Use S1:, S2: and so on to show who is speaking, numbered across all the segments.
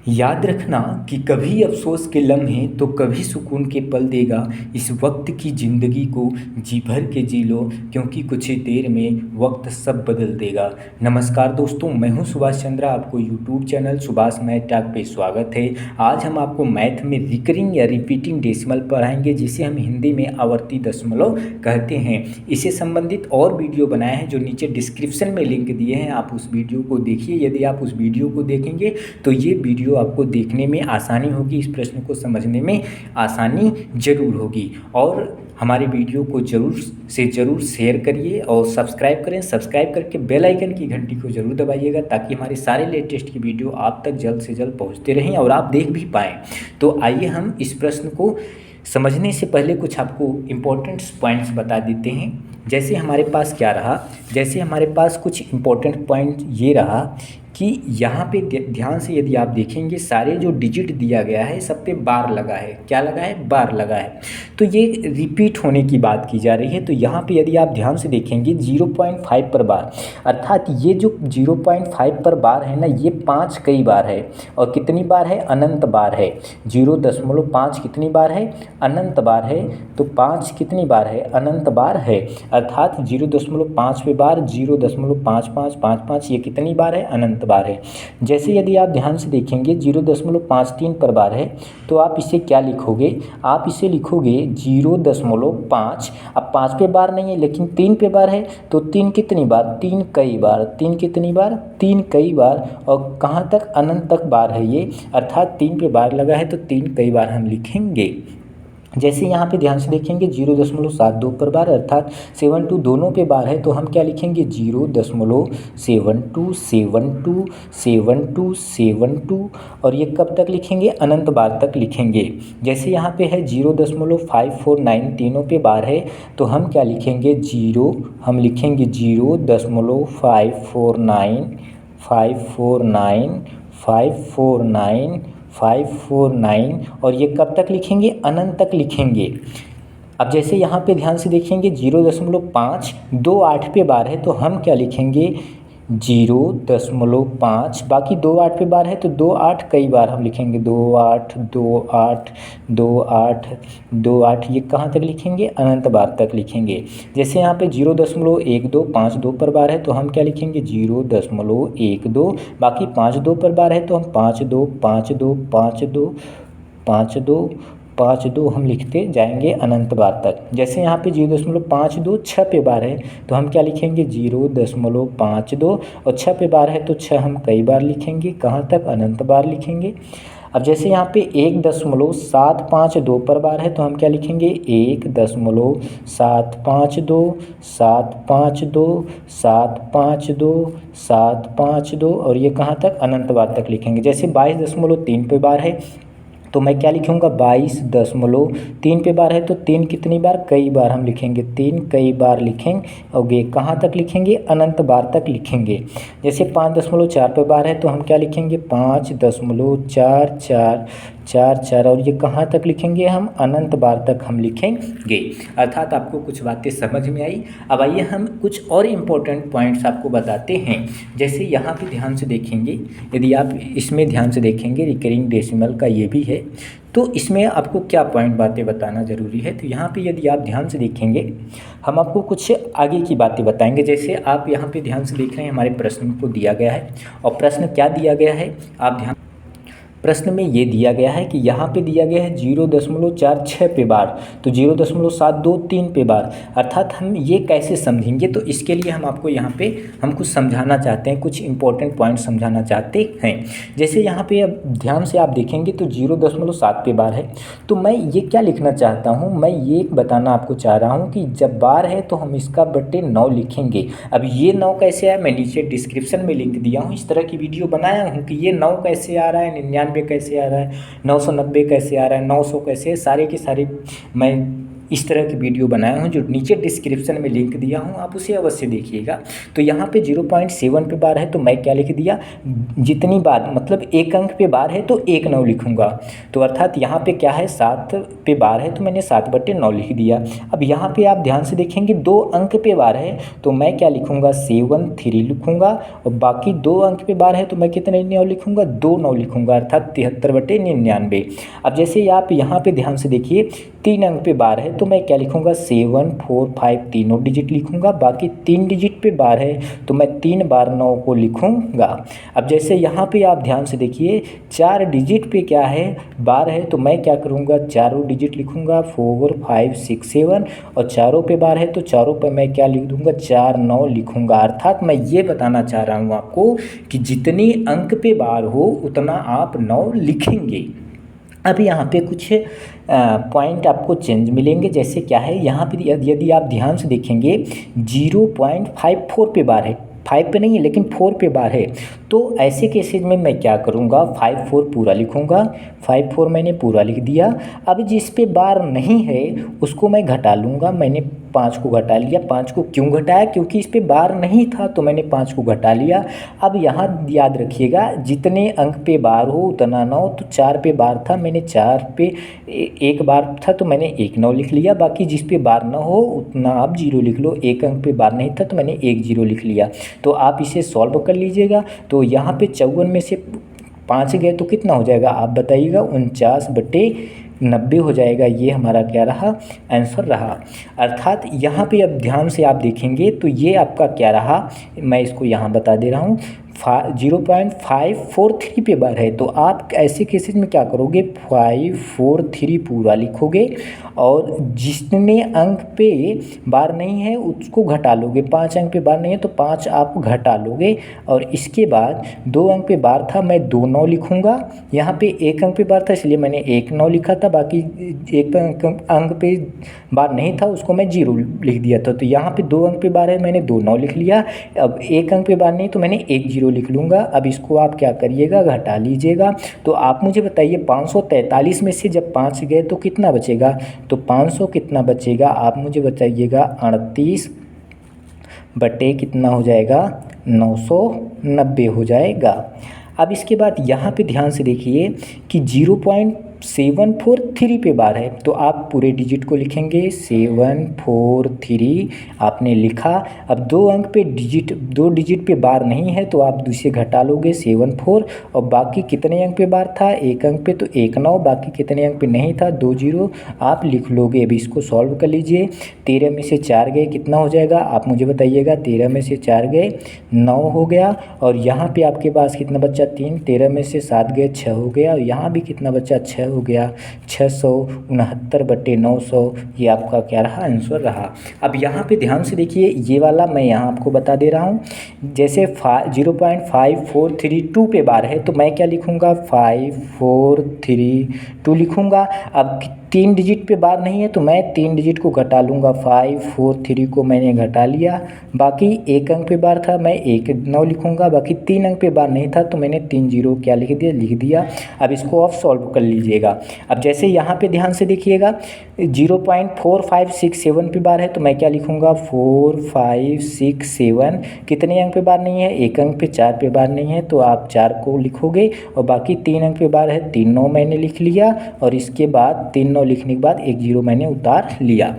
S1: याद रखना कि कभी अफसोस के लम्हे तो कभी सुकून के पल देगा। इस वक्त की ज़िंदगी को जी भर के जी लो, क्योंकि कुछ ही देर में वक्त सब बदल देगा। नमस्कार दोस्तों, मैं हूं सुभाष चंद्रा। आपको YouTube channel Subhash math talk पे स्वागत है। आज हम आपको मैथ में रिकरिंग या रिपीटिंग डेसिमल पढ़ाएंगे, जिसे हम हिंदी में आवर्ती दशमलव कहते हैं। इससे संबंधित और वीडियो बनाए हैं जो नीचे डिस्क्रिप्शन में लिंक दिए हैं, आप उस वीडियो को देखिए। यदि आप उस वीडियो को देखेंगे तो ये वीडियो आपको देखने में आसानी होगी, इस प्रश्न को समझने में आसानी ज़रूर होगी। और हमारे वीडियो को ज़रूर से ज़रूर शेयर करिए और सब्सक्राइब करें। सब्सक्राइब करके बेल आइकन की घंटी को ज़रूर दबाइएगा, ताकि हमारे सारे लेटेस्ट की वीडियो आप तक जल्द से जल्द पहुंचते रहें और आप देख भी पाएँ। तो आइए हम इस प्रश्न को समझने से पहले कुछ आपको इम्पोर्टेंट पॉइंट्स बता देते हैं। जैसे हमारे पास क्या रहा, जैसे हमारे पास कुछ इम्पोर्टेंट पॉइंट ये रहा कि यहाँ पे ध्यान से यदि आप देखेंगे, सारे जो डिजिट दिया गया है सब पे बार लगा है। क्या लगा है? बार लगा है। तो ये रिपीट होने की बात की जा रही है। तो यहाँ पे यदि आप ध्यान से देखेंगे 0.5 पर बार, अर्थात ये जो 0.5 पर बार है ना, ये 5 कई बार है। और कितनी बार है? अनंत बार है। 0.5 कितनी बार है? अनंत बार है। तो 5 कितनी बार है? अनंत बार है। अर्थात 0.5 पे बार 0.5555, ये कितनी बार है? अनंत बार है। जैसे यदि आप ध्यान से देखेंगे 0.53 पर बार है, तो आप इसे क्या लिखोगे? आप इसे लिखोगे 0.5। अब 5 पे बार नहीं है, लेकिन 3 पे बार है। तो 3 कितनी बार? 3 कई बार। 3 कितनी बार? 3 कई बार। और कहाँ तक? अनंत तक बार है ये, अर्थात 3 पे बार लगा है तो 3 कई बार हम लिखेंगे। जैसे यहाँ पे ध्यान से देखेंगे 0.72 पर बार, अर्थात 72 दोनों पे बार है, तो हम क्या लिखेंगे? 0.72727272। और ये कब तक लिखेंगे? अनंत बार तक लिखेंगे। जैसे यहाँ पे है 0.549 तीनों पे बार है, तो हम क्या लिखेंगे? हम लिखेंगे 0.549 549 549 549। और ये कब तक लिखेंगे? अनंत तक लिखेंगे। अब जैसे यहाँ पे ध्यान से देखेंगे 0.528 पे बार है, तो हम क्या लिखेंगे? 0.5। बाकी 28 पे बार है तो 28 कई बार हम लिखेंगे। 28 28 28 28, ये कहाँ तक लिखेंगे? अनंत बार तक लिखेंगे। जैसे यहाँ पे 0.1252 पर बार है, तो हम क्या लिखेंगे? 0.12। बाकी 52 पर बार है, तो हम 52 52 52 52 52 हम लिखते जाएंगे अनंत बार तक। जैसे यहाँ पे 0.526 पे बार है, तो हम क्या लिखेंगे? 0.52। और 6 पे बार है तो 6 हम कई बार लिखेंगे। कहाँ तक? अनंत बार लिखेंगे। अब जैसे यहाँ पे 1.752 पर बार है, तो हम क्या लिखेंगे? 1.752 752 752 752। और ये कहाँ तक? अनंत बार तक लिखेंगे। जैसे 22.3 पे बार है, तो मैं क्या लिखूँगा? 22.3 पे बार है, तो 3 कितनी बार? कई बार हम लिखेंगे। 3 कई बार लिखेंगे। और ये कहाँ तक लिखेंगे? अनंत बार तक लिखेंगे। जैसे 5.4 पे बार है, तो हम क्या लिखेंगे? 5.4444। और ये कहाँ तक लिखेंगे? हम अनंत बार तक हम लिखेंगे। अर्थात आपको कुछ बातें समझ में आई। अब आइए हम कुछ और इम्पोर्टेंट पॉइंट्स आपको बताते हैं। जैसे यहाँ पे ध्यान से देखेंगे, यदि आप इसमें ध्यान से देखेंगे, रिकरिंग डेसिमल का ये भी है, तो इसमें आपको क्या पॉइंट बातें बताना ज़रूरी है। तो यहाँ पे यदि आप ध्यान से देखेंगे, हम आपको कुछ आगे की बातें बताएंगे। जैसे आप यहाँ पे ध्यान से देख रहे हैं, हमारे प्रश्न को दिया गया है। और प्रश्न क्या दिया गया है? आप ध्यान, प्रश्न में ये दिया गया है कि यहाँ पे दिया गया है 0.46 पे बार, तो 0.723 पे बार, अर्थात हम ये कैसे समझेंगे? तो इसके लिए हम आपको यहाँ पे हम कुछ समझाना चाहते हैं, कुछ इंपॉर्टेंट पॉइंट समझाना चाहते हैं। जैसे यहाँ पे अब ध्यान से आप देखेंगे तो 0.7 पे बार है, तो मैं ये क्या लिखना चाहता हूँ? मैं ये बताना आपको चाह रहा हूँ कि जब बार है तो हम इसका बटे 9 लिखेंगे। अब ये 9 कैसे आया? मैं नीचे डिस्क्रिप्शन में लिंक दिया हूँ, इस तरह की वीडियो बनाया हूँ कि ये 9 कैसे आ रहा है, 99 कैसे आ रहा है, 990 कैसे आ रहा है, 900 कैसे है, सारे के सारे मैं इस तरह की वीडियो बनाया हूँ, जो नीचे डिस्क्रिप्शन में लिंक दिया हूँ, आप उसे अवश्य देखिएगा। तो यहाँ पे 0.7 पे बार है तो मैं क्या लिख दिया, जितनी बार मतलब एक अंक पे बार है तो 1/9 लिखूँगा। तो अर्थात यहाँ पे क्या है, 7 पे बार है तो मैंने 7/9 लिख दिया। अब यहाँ पे आप ध्यान से देखेंगे 2 अंक पे बार है तो मैं क्या लिखूँगा, 7/3 लिखूँगा, और बाकी 2 अंक पे बार है तो मैं कितने 9 लिखूँगा, 2/9 लिखूँगा, अर्थात 73/99। अब जैसे आप यहाँ पे ध्यान से देखिए 3 अंक पे बार है तो मैं क्या लिखूँगा, 7 4 5 तीनों डिजिट लिखूँगा, बाकी 3 डिजिट पे बार है तो मैं 3 बार 9 को लिखूँगा। अब जैसे यहाँ पे आप ध्यान से देखिए 4 डिजिट पे क्या है, बार है तो मैं क्या करूँगा, चारों डिजिट लिखूँगा, 4 5 6 7, और चारों पे बार है तो चारों पे मैं क्या लिख दूँगा, 4 9 लिखूँगा। अर्थात मैं ये बताना चाह रहा हूँ आपको कि जितनी अंक पे बार हो उतना आप 9 लिखेंगे। अब यहाँ पे कुछ पॉइंट आपको चेंज मिलेंगे, जैसे क्या है यहाँ पे यदि आप ध्यान से देखेंगे 0.54 पे बार है, 5 पे नहीं है लेकिन 4 पे बार है, तो ऐसे केसेज में मैं क्या करूँगा, 5 4 पूरा लिखूँगा, 5 4 मैंने पूरा लिख दिया। अब जिस पे बार नहीं है उसको मैं घटा लूँगा, मैंने 5 को घटा लिया। 5 को क्यों घटाया, क्योंकि इस पे बार नहीं था तो मैंने 5 को घटा लिया। अब यहाँ याद रखिएगा जितने अंक पे बार हो उतना 9, तो 4 पे बार था मैंने 4 पे एक बार था तो मैंने 1/9 लिख लिया, बाकी जिस पे बार ना हो उतना आप 0 लिख लो। एक अंक पे बार नहीं था तो मैंने 1 0 लिख लिया। तो आप इसे सॉल्व कर लीजिएगा। तो यहाँ पे 54 में से 5 गए तो कितना हो जाएगा आप बताइएगा, 49/90 हो जाएगा। ये हमारा क्या रहा, आंसर रहा। अर्थात यहाँ पे अब ध्यान से आप देखेंगे तो ये आपका क्या रहा, मैं इसको यहाँ बता दे रहा हूँ। 0.543 पे बार है तो आप ऐसे केसेस में क्या करोगे, 543 पूरा लिखोगे, और जितने अंक पे बार नहीं है उसको घटा लोगे। 5 अंक पे बार नहीं है तो 5 आप घटा लोगे, और इसके बाद 2 अंक पे बार था मैं 2 9 लिखूँगा। यहाँ पे 1 अंक पे बार था इसलिए मैंने 1 9 लिखा था, बाकी 1 अंक पे बार नहीं था उसको मैं 0 लिख दिया था। तो यहाँ पे 2 अंक पे बार है मैंने 2 9 लिख लिया। अब 1 अंक पे बार नहीं तो मैंने 1 0 लिख लूँगा। अब इसको आप क्या करिएगा, घटा लीजिएगा। तो आप मुझे बताइए 543 में से जब 5 गए तो कितना बचेगा, तो 500 कितना बचेगा आप मुझे बताइएगा, 38 बटे कितना हो जाएगा, 990 हो जाएगा। अब इसके बाद यहाँ पे ध्यान से देखिए कि 0.743 पे बार है तो आप पूरे डिजिट को लिखेंगे, 743 आपने लिखा। अब 2 अंक पे दो डिजिट पे बार नहीं है तो आप दूसरे घटा लोगे 74, और बाकी कितने अंक पे बार था, 1 अंक पे तो 1 9, बाकी कितने अंक पे नहीं था 2 0 आप लिख लोगे। अभी इसको सॉल्व कर लीजिए। 13 में से 4 गए कितना हो जाएगा आप मुझे बताइएगा, 13 में से 4 गए 9 हो गया, और यहाँ पे आपके पास कितना बच्चा 3, 13 में से 7 गए 6 हो गया, और यहाँ भी कितना बच्चा 6 हो गया, 669/900 ये आपका क्या रहा, आंसर रहा। अब यहाँ पे ध्यान से देखिए ये वाला मैं यहाँ आपको बता दे रहा हूँ। जैसे 0.5432 पे बार है तो मैं क्या लिखूँगा, 5432 लिखूँगा। अब 3 डिजिट पे बार नहीं है तो मैं 3 डिजिट को घटा लूँगा, 543 को मैंने घटा लिया। बाकी 1 अंक पे बार था मैं 1 9 लिखूँगा, बाकी 3 अंक पे बार नहीं था तो मैंने 3 0 क्या लिख दिया। अब इसको आप सॉल्व कर लीजिएगा। अब जैसे यहाँ पे ध्यान से देखिएगा 0.4567 पे बार है तो मैं क्या लिखूँगा, 4567। कितने अंक पे बार नहीं है, 1 अंक पे 4 पे बार नहीं है तो आप 4 को लिखोगे, और बाकी 3 अंक पे बार है 3 9 मैंने लिख लिया, और इसके बाद 3 9 लिखने के बाद 1 0 मैंने उतार लिया।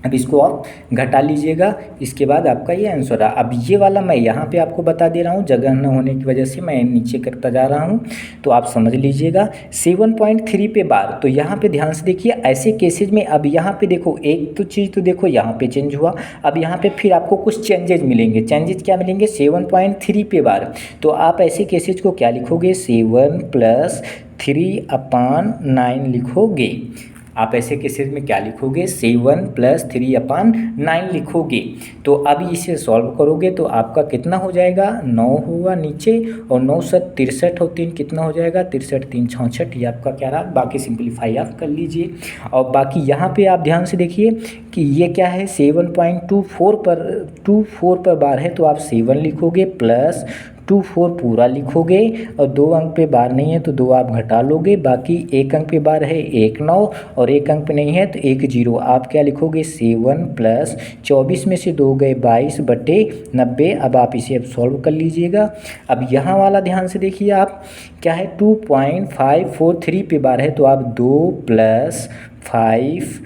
S1: अब इसको आप घटा लीजिएगा, इसके बाद आपका ये आंसर रहा। अब ये वाला मैं यहाँ पे आपको बता दे रहा हूँ, जगह न होने की वजह से मैं नीचे करता जा रहा हूँ, तो आप समझ लीजिएगा। 7.3 पे बार, तो यहाँ पे ध्यान से देखिए ऐसे केसेज में अब यहाँ पे देखो एक तो चीज़ तो देखो यहाँ पे चेंज हुआ, अब यहाँ पे फिर आपको कुछ चेंजेज मिलेंगे। चेंजेज क्या मिलेंगे, 7.3 पे बार, तो आप ऐसे केसेज को क्या लिखोगे, 7 + 3/9 लिखोगे। आप ऐसे केसेस में क्या लिखोगे, 7 + 3/9 लिखोगे। तो अब इसे सॉल्व करोगे तो आपका कितना हो जाएगा, 9 होगा नीचे, और 9 7 63 और 3 कितना हो जाएगा, 63 3 66, ये आपका क्या रहा। बाकी सिंपलीफाई आप कर लीजिए। और बाकी यहाँ पे आप ध्यान से देखिए कि ये क्या है, 7.24 पर बार है तो आप 7 लिखोगे, प्लस 2 4 पूरा लिखोगे और 2 अंक पे बार नहीं है तो 2 आप घटा लोगे, बाकी 1 अंक पे बार है 1 9 और 1 अंक पे नहीं है तो 1 0। आप क्या लिखोगे 7 प्लस 24 में से 2 गए 22 बटे 90। अब आप इसे अब सॉल्व कर लीजिएगा। अब यहाँ वाला ध्यान से देखिए, आप क्या है 2.543 पे बार है तो आप 2 प्लस 5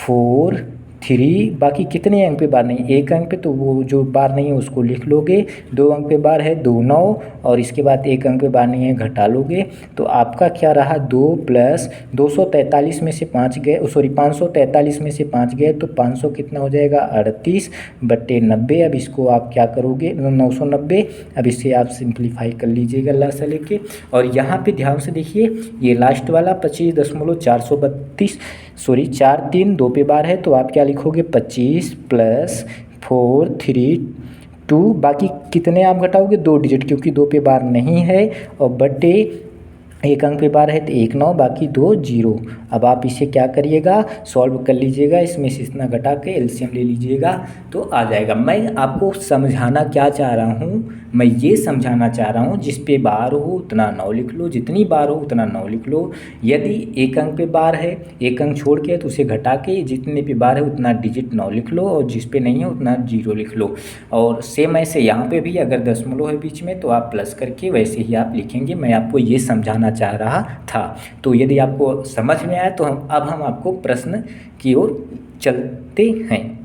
S1: 4 3, बाकी कितने अंक पे बार नहीं, 1 अंक पे, तो वो जो बार नहीं है उसको लिख लोगे। 2 अंक पे बार है 2 9 और इसके बाद 1 अंक पे बार नहीं है घटा लोगे। तो आपका क्या रहा 2 प्लस 243 में से 5 गए, सॉरी 543 में से 5 गए तो 500 कितना हो जाएगा 38 बटे 90। अब इसको आप क्या करोगे 990। अब इसे आप सिंप्लीफाई कर लीजिएगा लास्ट लेके। और यहाँ पे ध्यान से देखिए ये लास्ट वाला 25.432, सॉरी 4 3 2 पे बार है तो आप क्या लिखोगे 25 प्लस 4 3 2, बाकी कितने आप घटाओगे 2 डिजिट क्योंकि 2 पे बार नहीं है, और बटे 1 अंक पे बार है तो 1 9 बाकी 2 0। अब आप इसे क्या करिएगा सॉल्व कर लीजिएगा, इसमें से इतना घटा के एलसीएम ले लीजिएगा तो आ जाएगा। मैं आपको समझाना क्या चाह रहा हूँ, मैं ये समझाना चाह रहा हूँ जिस पे बार हो उतना 9 लिख लो, जितनी बार हो उतना 9 लिख लो। यदि 1 अंक पे बार है 1 अंक छोड़ के तो उसे घटा के जितने पे बार है उतना डिजिट 9 लिख लो, और जिस पे नहीं है उतना 0 लिख लो। और सेम ऐसे यहाँ पे भी अगर दशमलव है बीच में तो आप प्लस करके वैसे ही आप लिखेंगे। मैं आपको ये समझाना चाह रहा था। तो यदि आपको समझ में आया तो अब हम आपको प्रश्न की ओर चलते हैं।